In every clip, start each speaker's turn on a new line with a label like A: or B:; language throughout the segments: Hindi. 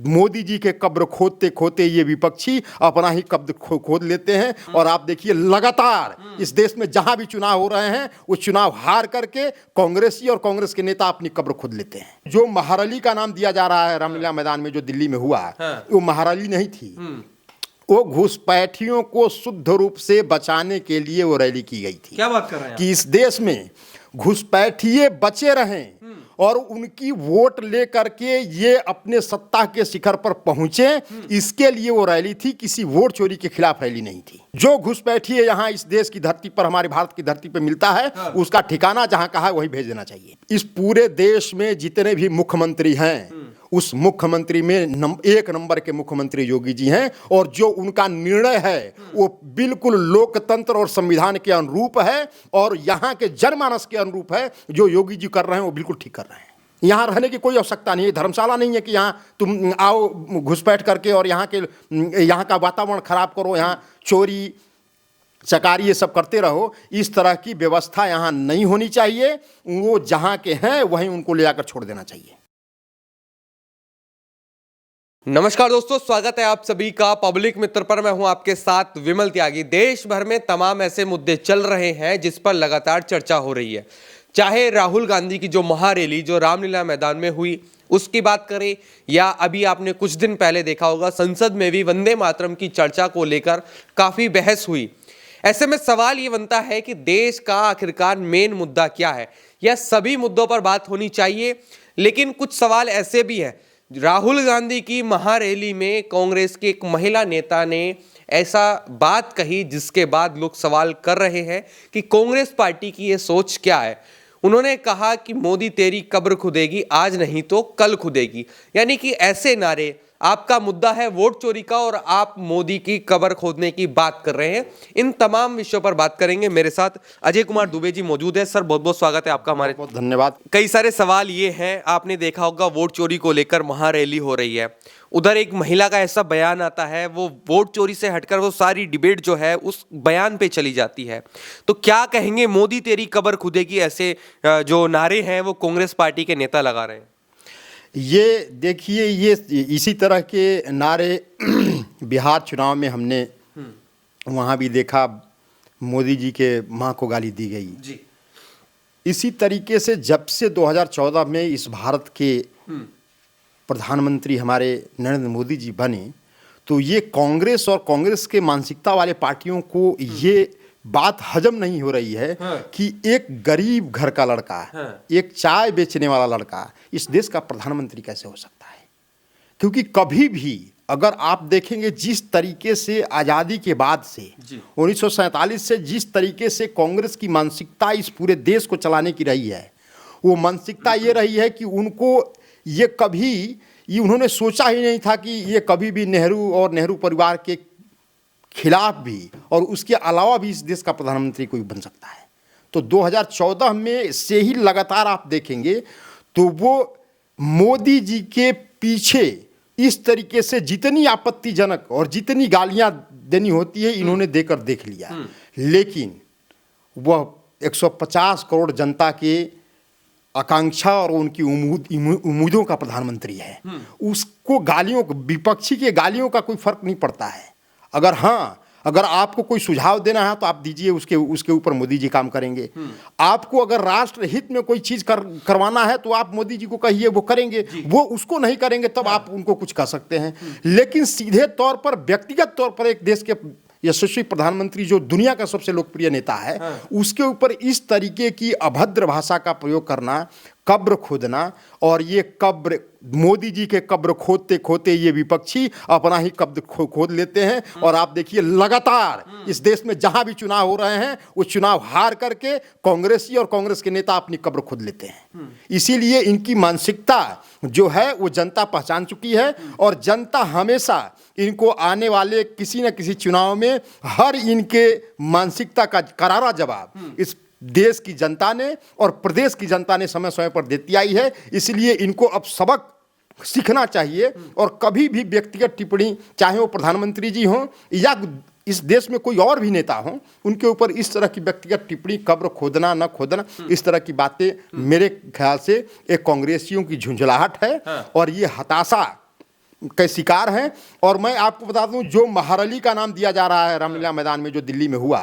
A: मोदी जी के कब्र खोदते खोदते ये विपक्षी अपना ही कब्र खोद लेते हैं। और आप देखिए लगातार इस देश में जहां भी चुनाव हो रहे हैं वो चुनाव हार करके कांग्रेसी और कांग्रेस के नेता अपनी कब्र खोद लेते हैं। जो महारैली का नाम दिया जा रहा है रामलीला मैदान में जो दिल्ली में हुआ, वो महारैली नहीं थी, वो घुसपैठियों को शुद्ध रूप से बचाने के लिए वो रैली की गई थी।
B: क्या बात कर रहे हैं
A: कि इस देश में घुसपैठिए बचे रहें और उनकी वोट लेकर के ये अपने सत्ता के शिखर पर पहुंचे, इसके लिए वो रैली थी, किसी वोट चोरी के खिलाफ रैली नहीं थी। जो घुसपैठिए यहाँ इस देश की धरती पर, हमारे भारत की धरती पर मिलता है, उसका ठिकाना जहां कहा वहीं भेज देना चाहिए। इस पूरे देश में जितने भी मुख्यमंत्री हैं, उस मुख्यमंत्री में एक नंबर के मुख्यमंत्री योगी जी हैं। और जो उनका निर्णय है वो बिल्कुल लोकतंत्र और संविधान के अनुरूप है और यहाँ के जनमानस के अनुरूप है। जो योगी जी कर रहे हैं वो बिल्कुल ठीक कर रहे हैं। यहाँ रहने की कोई आवश्यकता नहीं है, धर्मशाला नहीं है कि यहाँ तुम आओ घुसपैठ करके और यहाँ का वातावरण खराब करो, यहाँ चोरी चकारी ये सब करते रहो। इस तरह की व्यवस्था यहाँ नहीं होनी चाहिए। वो जहाँ के हैं वहीं उनको ले जाकर छोड़ देना चाहिए।
B: नमस्कार दोस्तों, स्वागत है आप सभी का पब्लिक मित्र पर। मैं हूं आपके साथ विमल त्यागी। देश भर में तमाम ऐसे मुद्दे चल रहे हैं जिस पर लगातार चर्चा हो रही है। चाहे राहुल गांधी की जो महारैली जो रामलीला मैदान में हुई उसकी बात करें, या अभी आपने कुछ दिन पहले देखा होगा संसद में भी वंदे मातरम की चर्चा को लेकर काफी बहस हुई। ऐसे में सवाल ये बनता है कि देश का आखिरकार मेन मुद्दा क्या है, या सभी मुद्दों पर बात होनी चाहिए। लेकिन कुछ सवाल ऐसे भी हैं। राहुल गांधी की महारैली में कांग्रेस के एक महिला नेता ने ऐसा बात कही जिसके बाद लोग सवाल कर रहे हैं कि कांग्रेस पार्टी की ये सोच क्या है। उन्होंने कहा कि मोदी तेरी कब्र खुदेगी, आज नहीं तो कल खुदेगी। यानी कि ऐसे नारे, आपका मुद्दा है वोट चोरी का और आप मोदी की कब्र खोदने की बात कर रहे हैं। इन तमाम विषयों पर बात करेंगे। मेरे साथ अजय कुमार दुबे जी मौजूद है। सर बहुत बहुत स्वागत है आपका हमारे।
A: बहुत धन्यवाद।
B: कई सारे सवाल ये हैं, आपने देखा होगा वोट चोरी को लेकर महारैली हो रही है, उधर एक महिला का ऐसा बयान आता है, वो वोट चोरी से हटकर वो सारी डिबेट जो है उस बयान पे चली जाती है। तो क्या कहेंगे, मोदी तेरी कब्र खुदेगी ऐसे जो नारे हैं वो कांग्रेस पार्टी के नेता लगा रहे हैं?
A: ये देखिए, ये इसी तरह के नारे बिहार चुनाव में हमने वहाँ भी देखा, मोदी जी के माँ को गाली दी गई जी। इसी तरीके से जब से 2014 में इस भारत के प्रधानमंत्री हमारे नरेंद्र मोदी जी बने, तो ये कांग्रेस और कांग्रेस के मानसिकता वाले पार्टियों को ये बात हजम नहीं हो रही है कि एक गरीब घर का लड़का, एक चाय बेचने वाला लड़का इस देश का प्रधानमंत्री कैसे हो सकता है। क्योंकि कभी भी अगर आप देखेंगे, जिस तरीके से आज़ादी के बाद से 1947 से जिस तरीके से कांग्रेस की मानसिकता इस पूरे देश को चलाने की रही है, वो मानसिकता ये रही है कि उन्होंने सोचा ही नहीं था कि ये कभी भी नेहरू और नेहरू परिवार के खिलाफ भी और उसके अलावा भी इस देश का प्रधानमंत्री कोई बन सकता है। तो 2014 में से ही लगातार आप देखेंगे तो वो मोदी जी के पीछे इस तरीके से जितनी आपत्तिजनक और जितनी गालियां देनी होती है इन्होंने देकर देख लिया। लेकिन वह 150 करोड़ जनता के आकांक्षा और उनकी उम्मीदों का प्रधानमंत्री है। उसको गालियों, विपक्षी के गालियों का कोई फर्क नहीं पड़ता है। अगर आपको कोई सुझाव देना है तो आप दीजिए, उसके ऊपर मोदी जी काम करेंगे। आपको अगर राष्ट्र हित में कोई चीज करवाना है तो आप मोदी जी को कहिए, वो करेंगे। वो उसको नहीं करेंगे तब आप उनको कुछ कह सकते हैं। लेकिन सीधे तौर पर, व्यक्तिगत तौर पर एक देश के यशस्वी प्रधानमंत्री जो दुनिया का सबसे लोकप्रिय नेता है, उसके ऊपर इस तरीके की अभद्र भाषा का प्रयोग करना, कब्र खोदना, और ये कब्र, मोदी जी के कब्र खोदते खोदते ये विपक्षी अपना ही कब्र खोद लेते हैं। और आप देखिए लगातार इस देश में जहां भी चुनाव हो रहे हैं वो चुनाव हार करके कांग्रेसी और कांग्रेस के नेता अपनी कब्र खोद लेते हैं। इसीलिए इनकी मानसिकता जो है वो जनता पहचान चुकी है और जनता हमेशा इनको आने वाले किसी न किसी चुनाव में हर इनके मानसिकता का करारा जवाब इस देश की जनता ने और प्रदेश की जनता ने समय समय पर देती आई है। इसलिए इनको अब सबक सीखना चाहिए और कभी भी व्यक्तिगत टिप्पणी, चाहे वो प्रधानमंत्री जी हों या इस देश में कोई और भी नेता हों, उनके ऊपर इस तरह की व्यक्तिगत टिप्पणी, कब्र खोदना न खोदना, इस तरह की बातें मेरे ख्याल से एक कांग्रेसियों की झुंझलाहट है। और ये हताशा के शिकार हैं। और मैं आपको बता दूं, जो महारली का नाम दिया जा रहा है रामलीला मैदान में जो दिल्ली में हुआ,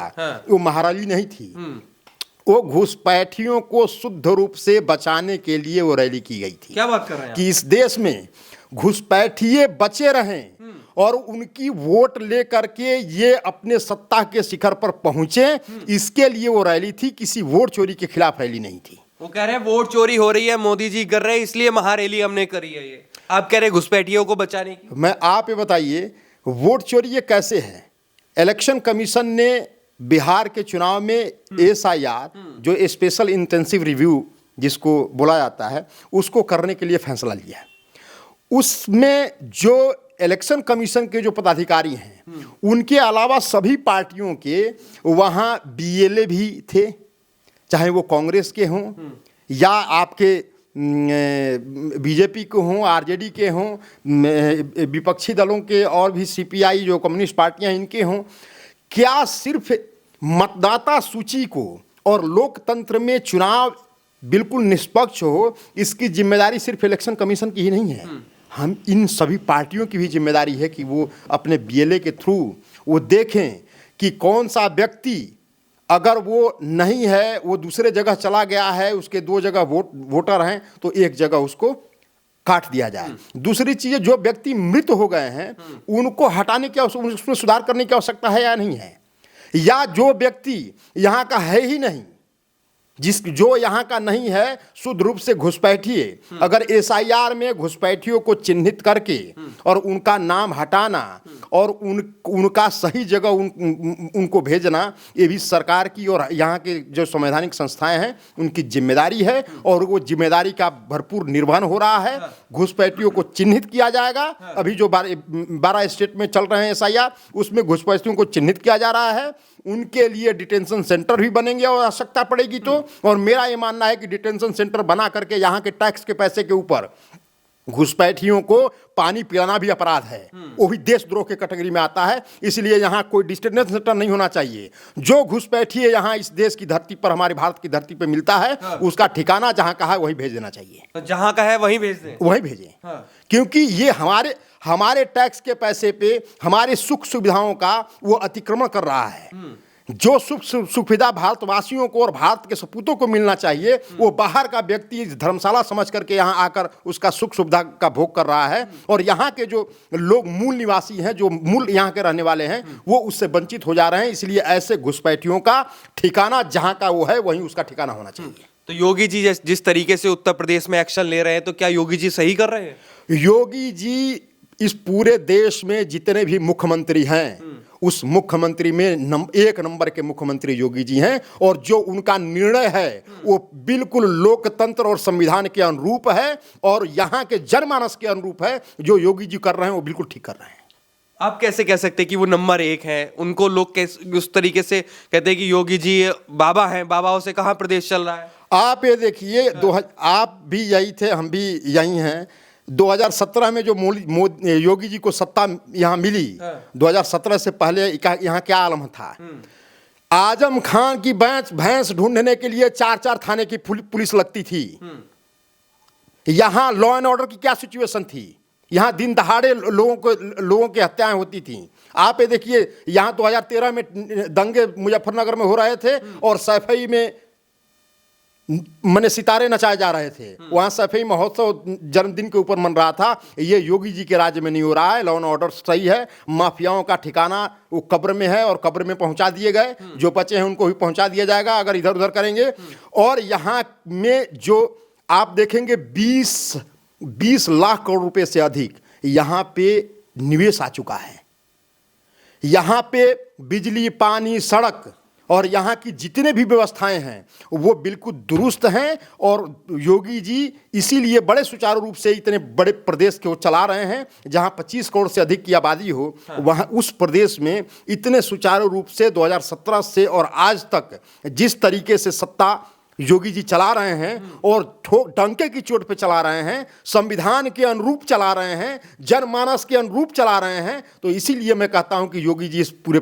A: वो महारली नहीं थी, वो घुसपैठियों को शुद्ध रूप से बचाने के लिए वो रैली की गई थी।
B: क्या बात कर रहे हैं
A: कि इस देश में घुसपैठिए बचे रहें और उनकी वोट लेकर के ये अपने सत्ता के शिखर पर पहुंचे, इसके लिए वो रैली थी, किसी वोट चोरी के खिलाफ रैली नहीं थी।
B: वो कह रहे हैं वोट चोरी हो रही है, मोदी जी कर रहे हैं, इसलिए महारैली हमने करी है। ये आप कह रहे हैं घुसपैठियों को बचाने की।
A: मैं आप ये बताइए, वोट चोरी ये कैसे है? इलेक्शन कमीशन ने बिहार के चुनाव में SIR, जो स्पेशल इंटेंसिव रिव्यू जिसको बोला जाता है, उसको करने के लिए फैसला लिया है। उसमें जो इलेक्शन कमीशन के जो पदाधिकारी हैं, उनके अलावा सभी पार्टियों के वहाँ BLA भी थे, चाहे वो कांग्रेस के हों या आपके BJP के हों, RJD के हों, विपक्षी दलों के और भी CPI जो कम्युनिस्ट पार्टियां इनके हों। क्या सिर्फ मतदाता सूची को और लोकतंत्र में चुनाव बिल्कुल निष्पक्ष हो, इसकी जिम्मेदारी सिर्फ इलेक्शन कमीशन की ही नहीं है, हम इन सभी पार्टियों की भी जिम्मेदारी है कि वो अपने BLA के थ्रू वो देखें कि कौन सा व्यक्ति अगर वो नहीं है, वो दूसरे जगह चला गया है, उसके 2 जगह वोटर हैं, तो एक जगह उसको काट दिया जाए। दूसरी चीज़, जो व्यक्ति मृत हो गए हैं उनको हटाने की उसमें सुधार करने की आवश्यकता है या नहीं है, या जो व्यक्ति यहाँ का है ही नहीं, जो यहाँ का नहीं है, शुद्ध रूप से घुसपैठिए, अगर SIR में घुसपैठियों को चिन्हित करके और उनका नाम हटाना और उनका सही जगह उनको भेजना, ये भी सरकार की और यहाँ के जो संवैधानिक संस्थाएं हैं उनकी जिम्मेदारी है, और वो जिम्मेदारी का भरपूर निर्वहन हो रहा है। घुसपैठियों को चिन्हित किया जाएगा। अभी जो 12 स्टेट में चल रहे हैं SIR, उसमें घुसपैठियों को चिन्हित किया जा रहा है। उनके लिए डिटेंशन सेंटर भी बनेंगे और आवश्यकता पड़ेगी तो। और मेरा ये मानना है कि डिटेंशन सेंटर बना करके यहाँ के टैक्स के पैसे के ऊपर घुसपैठियों को पानी पिलाना भी अपराध है, वो भी देशद्रोह के कैटेगरी में आता है। इसलिए यहाँ कोई डिटेंशन सेंटर नहीं होना चाहिए। जो घुसपैठिए यहाँ इस देश की धरती पर, हमारे भारत की धरती पर मिलता है, उसका ठिकाना जहाँ का है वहीं भेज देना चाहिए।
B: तो जहाँ का है वहीं भेज दें,
A: वहीं भेजें। क्योंकि ये हमारे टैक्स के पैसे पे हमारे सुख सुविधाओं का वो अतिक्रमण कर रहा है। जो सुख सुविधा भारतवासियों को और भारत के सपूतों को मिलना चाहिए, वो बाहर का व्यक्ति धर्मशाला समझ करके यहाँ आकर उसका सुख सुविधा का भोग कर रहा है। और यहाँ के जो लोग मूल निवासी हैं, जो मूल यहाँ के रहने वाले हैं, वो उससे वंचित हो जा रहे हैं। इसलिए ऐसे घुसपैठियों का ठिकाना जहाँ का वो है वहीं उसका ठिकाना होना चाहिए।
B: तो योगी जी जिस तरीके से उत्तर प्रदेश में एक्शन ले रहे हैं, तो क्या योगी जी सही कर रहे हैं?
A: योगी जी इस पूरे देश में जितने भी मुख्यमंत्री हैं, उस मुख्यमंत्री में 1 नंबर के मुख्यमंत्री योगी जी हैं। और जो उनका निर्णय है वो बिल्कुल लोकतंत्र और संविधान के अनुरूप है, और यहाँ के जनमानस के अनुरूप है। जो योगी जी कर रहे हैं वो बिल्कुल ठीक कर रहे हैं।
B: आप कैसे कह सकते हैं कि वो नंबर 1 है? उनको लोग कैसे उस तरीके से कहते हैं कि योगी जी बाबा हैं, बाबाओं से कहाँ प्रदेश चल रहा है? आप ये देखिए,
A: आप भी यही थे, हम भी यही हैं। 2017 में जो योगी जी को सत्ता यहाँ मिली, 2017 से पहले यहाँ क्या आलम था? आजम खान की भैंस ढूंढने के लिए 4-4 थाने की पुलिस लगती थी। यहाँ लॉ एंड ऑर्डर की क्या सिचुएशन थी? यहाँ दिन दहाड़े लोगों की हत्याएं होती थी। आप ये देखिए, यहाँ 2013 में दंगे मुजफ्फरनगर में हो रहे थे और सैफई में सितारे नचाए जा रहे थे। वहाँ सैफई महोत्सव जन्मदिन के ऊपर मन रहा था। ये योगी जी के राज्य में नहीं हो रहा है। लॉ एंड ऑर्डर सही है। माफियाओं का ठिकाना वो कब्र में है और कब्र में पहुंचा दिए गए। जो बचे हैं उनको भी पहुंचा दिया जाएगा अगर इधर उधर करेंगे। और यहाँ में जो आप देखेंगे 20 लाख करोड़ रुपए से अधिक यहाँ पे निवेश आ चुका है। यहाँ पे बिजली, पानी, सड़क और यहाँ की जितने भी व्यवस्थाएं हैं वो बिल्कुल दुरुस्त हैं। और योगी जी इसीलिए बड़े सुचारू रूप से इतने बड़े प्रदेश को चला रहे हैं। जहाँ 25 करोड़ से अधिक की आबादी हो, वहाँ उस प्रदेश में इतने सुचारू रूप से 2017 से और आज तक जिस तरीके से सत्ता योगी जी चला रहे हैं और डंके की चोट पे चला रहे हैं, संविधान के अनुरूप चला रहे हैं, जनमानस के अनुरूप चला रहे हैं। तो इसीलिए मैं कहता हूं कि योगी जी इस पूरे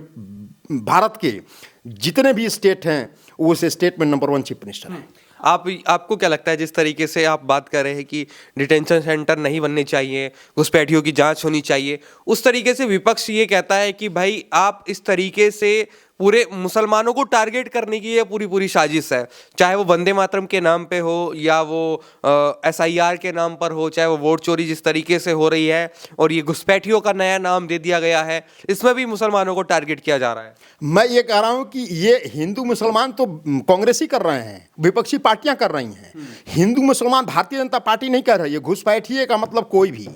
A: भारत के जितने भी स्टेट हैं वो उस स्टेट में नंबर 1 चीफ मिनिस्टर हैं।
B: आपको क्या लगता है, जिस तरीके से आप बात कर रहे हैं कि डिटेंशन सेंटर नहीं बनने चाहिए, घुसपैठियों की जांच होनी चाहिए, उस तरीके से विपक्ष ये कहता है कि भाई आप इस तरीके से पूरे मुसलमानों को टारगेट करने की ये पूरी पूरी साजिश है, चाहे वो वंदे मातरम के नाम पे हो या वो SIR के नाम पर हो, चाहे वो वोट चोरी जिस तरीके से हो रही है और ये घुसपैठियों का नया नाम दे दिया गया है, इसमें भी मुसलमानों को टारगेट किया जा रहा है।
A: मैं ये कह रहा हूं कि ये हिंदू मुसलमान तो कांग्रेस ही कर रहे हैं, विपक्षी पार्टियां कर रही हैं। हिंदू मुसलमान भारतीय जनता पार्टी नहीं कर रही है। घुसपैठिए का मतलब कोई भी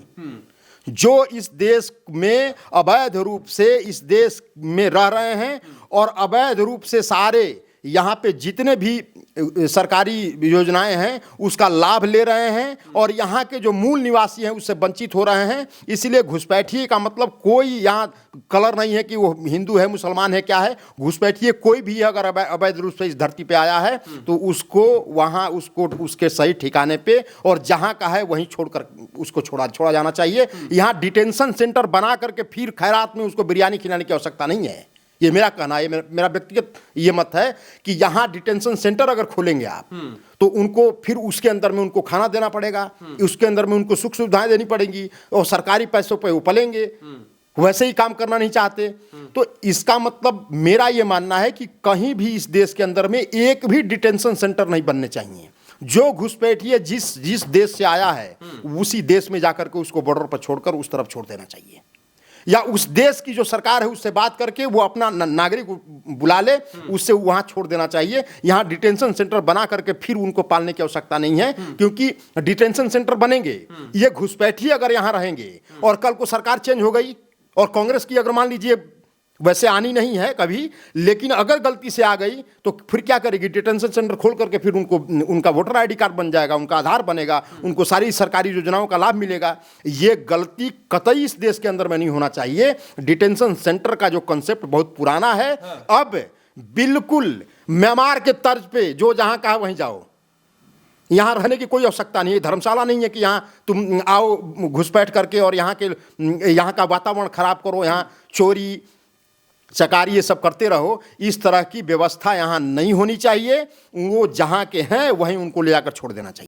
A: जो इस देश में अवैध रूप से इस देश में रह रहे हैं और अवैध रूप से सारे यहाँ पे जितने भी सरकारी योजनाएं हैं उसका लाभ ले रहे हैं और यहाँ के जो मूल निवासी हैं उससे वंचित हो रहे हैं। इसीलिए घुसपैठिए का मतलब कोई यहाँ कलर नहीं है कि वो हिंदू है, मुसलमान है, क्या है। घुसपैठिए कोई भी अगर अवैध रूप से इस धरती पे आया है तो उसको वहाँ उसको उसके सही ठिकाने पे और जहाँ का है वहीं छोड़कर उसको छोड़ा जाना चाहिए। यहाँ डिटेंशन सेंटर बना करके फिर खैरात में उसको बिरयानी खिलाने की आवश्यकता नहीं है। ये मेरा कहना है, मेरा व्यक्तिगत ये मत है कि यहाँ डिटेंशन सेंटर अगर खोलेंगे आप तो उनको फिर उसके अंदर में उनको खाना देना पड़ेगा, उसके अंदर में उनको सुख सुविधाएं देनी पड़ेंगी और सरकारी पैसों पे वो पलेंगे, वैसे ही काम करना नहीं चाहते। तो इसका मतलब मेरा ये मानना है कि कहीं भी इस देश के अंदर में एक भी डिटेंशन सेंटर नहीं बनने चाहिए। जो घुसपैठिए जिस देश से आया है उसी देश में जाकर के उसको बॉर्डर पर छोड़कर उस तरफ छोड़ देना चाहिए, या उस देश की जो सरकार है उससे बात करके वो अपना नागरिक बुला ले, उससे वहां छोड़ देना चाहिए। यहाँ डिटेंशन सेंटर बना करके फिर उनको पालने की आवश्यकता नहीं है, क्योंकि डिटेंशन सेंटर बनेंगे, ये घुसपैठिए अगर यहाँ रहेंगे और कल को सरकार चेंज हो गई और कांग्रेस की अगर मान लीजिए, वैसे आनी नहीं है कभी, लेकिन अगर गलती से आ गई तो फिर क्या करेगी? डिटेंशन सेंटर खोल करके फिर उनको उनका वोटर ID कार्ड बन जाएगा, उनका आधार बनेगा, उनको सारी सरकारी योजनाओं का लाभ मिलेगा। ये गलती कतई इस देश के अंदर में नहीं होना चाहिए। डिटेंशन सेंटर का जो कंसेप्ट बहुत पुराना है। अब बिल्कुल म्यांमार के तर्ज पे जो जहां कहा वहीं जाओ, यहाँ रहने की कोई आवश्यकता नहीं है। धर्मशाला नहीं है कि यहाँ तुम आओ घुसपैठ करके और यहाँ का वातावरण खराब करो, यहाँ चोरी चकारी ये सब करते रहो। इस तरह की व्यवस्था यहाँ नहीं होनी चाहिए। वो जहाँ के हैं वहीं उनको ले जाकर छोड़ देना चाहिए।